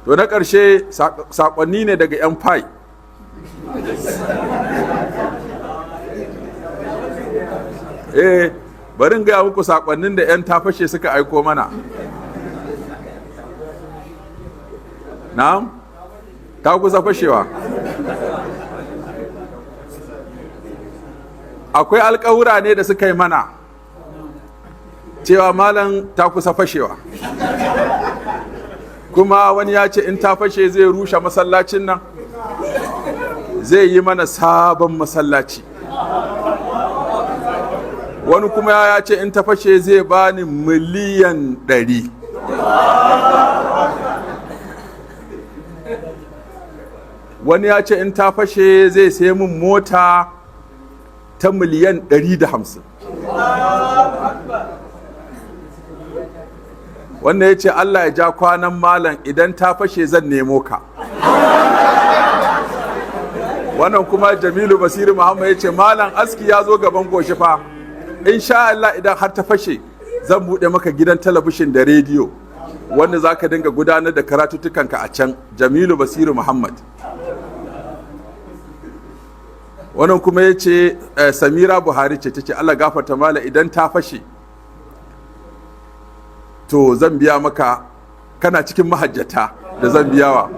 to na ƙarshe saƙonni ne daga 'yan fai. Bari in gaya muku saƙonnin da 'yan ta fashe suka aiko mana. Na'am? Ta kusa fashewa. Akwai alkawura ne da suka yi mana cewa malam ta kusa fashewa, kuma wani ya ce in ta fashe zai rushe masallacin nan, zai yi mana sabon masallaci. Wani kuma ya ce in ta fashe zai bani miliyan 100. Wani ya ce in ta fashe zai sai min mota ta miliyan 150. Wannan ya ce Allah ya ja kwanan malam, idan ta fashe zan nemo ka. Wannan kuma Jamilu Basiru Muhammad ya ce malam aski ya zo gaban goshi fa, insha Allah idan har ta fashe zan buɗe maka gidan talabishin da rediyo wanda za ka dinga gudanar da karatuttukanka a can. Jamilu Basiru Muhammad. Wannan kuma ya ce Samira Buhari ce ta ce Allah gafarta mala, idan ta fashe to zan biya maka, kana cikin mahajjata da zan biyawa,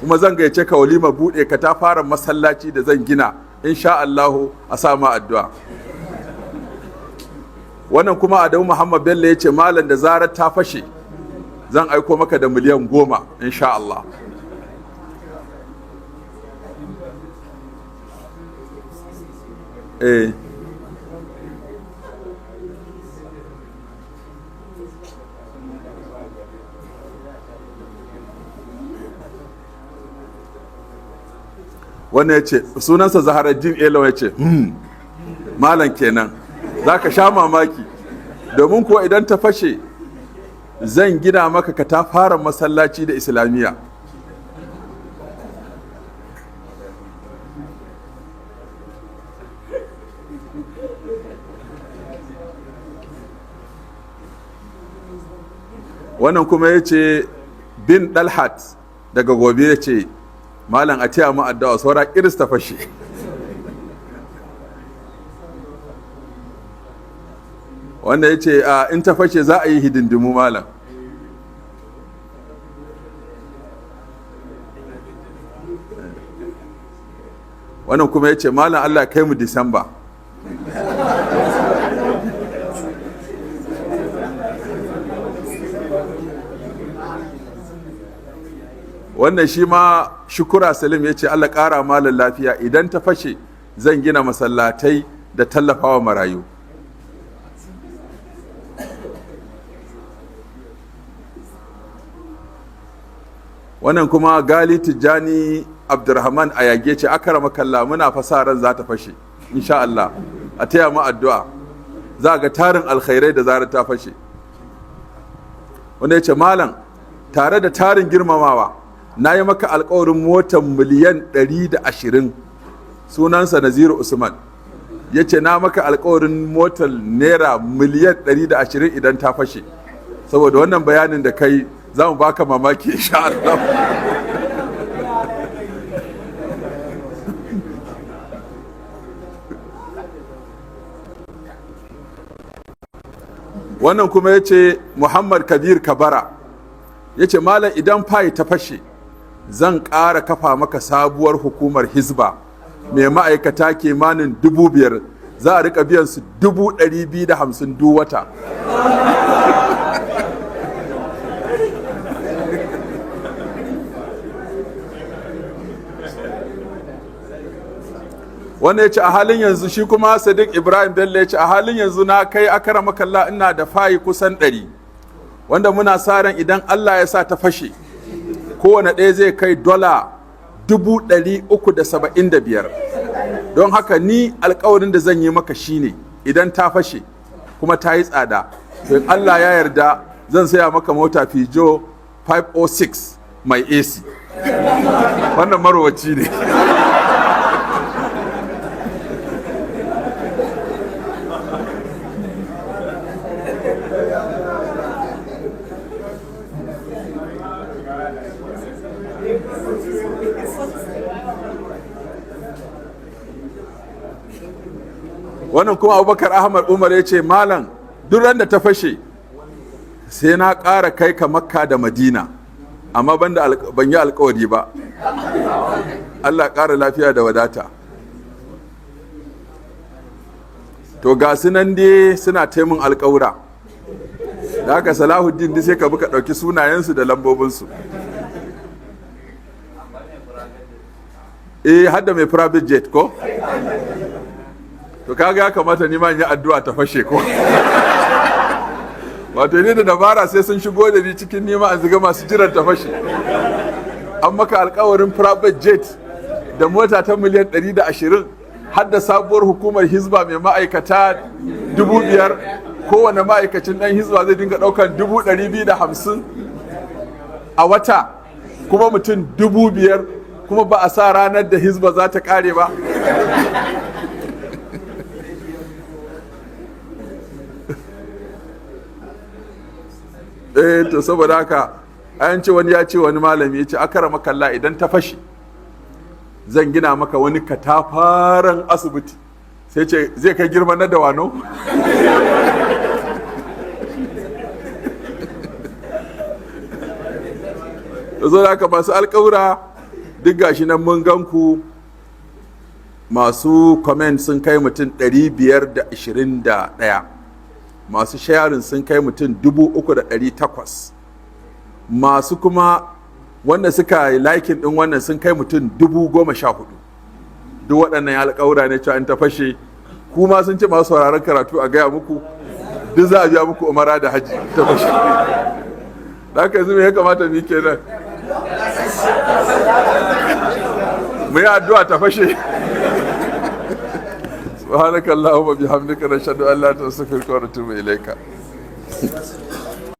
kuma zan gayyace ka walima buɗe ka ta fara masallaci da zan gina insha Allahu a sama addu'a. Wannan kuma Adamu Muhammad Bello ya ce malam da zarar ta fashe zan aiko maka da miliyan 10 insha Allah. Wannan ya ce sunansa Zaharaddin Elo, ya ce malam kenan za ka sha mamaki, domin kuwa idan ta fashe zan gina maka ka ta fara masallaci da islamiyya. Wannan kuma ya ce bin Dalhat daga Gobe ya ce malam a taya mu addu'a saura kiris ta fashe. Wanda ya ce in ta fashe za a yi hidindimu malam. Wannan kuma ya ce malam Allah kai mu Disamba. Wannan shi ma Shukura Salim ya ce Allah ƙara malam lafiya, idan ta fashe zan gina masallatai da tallafawa marayu. Wannan kuma Gali Tijjani Abdurrahman a yage ce akarama kalla, muna fasaran za ta fashe insha Allah, a taya mu addu'a, za ga tarin alkhairai da zarar ta fashe. Wanda ya ce malam tare da tarin girmamawa na yi maka alkawarin motar miliyan 120, sunansa Naziru Usman, ya ce na maka alkawarin motar naira miliyan 120 idan ta fashe. Saboda wannan bayanin da kai za mu baka mamaki insha Allah. Wannan kuma ya ce Muhammad Kabir Kabara ya ce malam idan fayi ta fashe zan ƙara kafa maka sabuwar hukumar hizba mai ma'aikata kimanin 5,000, za a rika biyan su 250 duk wata. Wanda ya ce a halin yanzu, shi kuma Sadiq Ibrahim Bello ya ce a halin yanzu na kai akarama kalla ina da fayi kusan 100, wanda muna sa ran idan Allah ya sa ta fashe kowane ɗaya zai kai dola 375. Don haka ni alkawarin da zan yi maka shine idan ta fashe kuma ta yi tsada, to in Allah ya yarda zan saya maka mota Fijo 506 mai AC. Wannan marwaci ne. wannan kuma Abubakar Ahmad Umar ya ce malam duk ran da ta fashe sai na ƙara kai ka Makka da Madina amma ban yi alkawari ba. Allah ƙara lafiya da wadata. To ga su nan dai suna taimun alkawura da haka Salahuddin dai sai ka bi ka ɗauki sunayensu da lambobinsu. Hadda mai private jet ko? To kaga ya kamata ni ma in yi addu'a ta fashe ko? Wato ni da dabara sai sun shigo da ni cikin nima an ziga masu jiran ta fashe. An maka alkawarin private jet da mota ta miliyan 120 har da sabuwar hukumar hizba mai ma'aikata 5,000, kowane ma'aikacin ɗan hizba zai dinga ɗaukan 250 a wata, kuma mutum 5,000, kuma ba a sa ranar da hizba za ta ƙare ba. To saboda haka an ce wani ya ce wani malami ya ce akara makalla idan ta fashe zan gina maka wani katafaren asibiti, sai ce zai kai girma na dawano. da zo da haka masu alkawura duk gashi nan mun ganku, masu comment sun kai mutum 521, masu sharing sun kai mutum 3,800, masu kuma wanda suka yi likin din wannan sun kai mutum 14,000. duk waɗannan ya alƙawura ne cewa in ta fashe, kuma sun ce masu sauraron karatu a gaya muku duk za a biya muku umara da haji ta fashe. da haka yanzu me ya kamata ni kenan mu yi addu'a ta fashe. subhanakallahumma bihamdika nashhadu an la ilaha illa anta astaghfiruka wa atubu ilaika.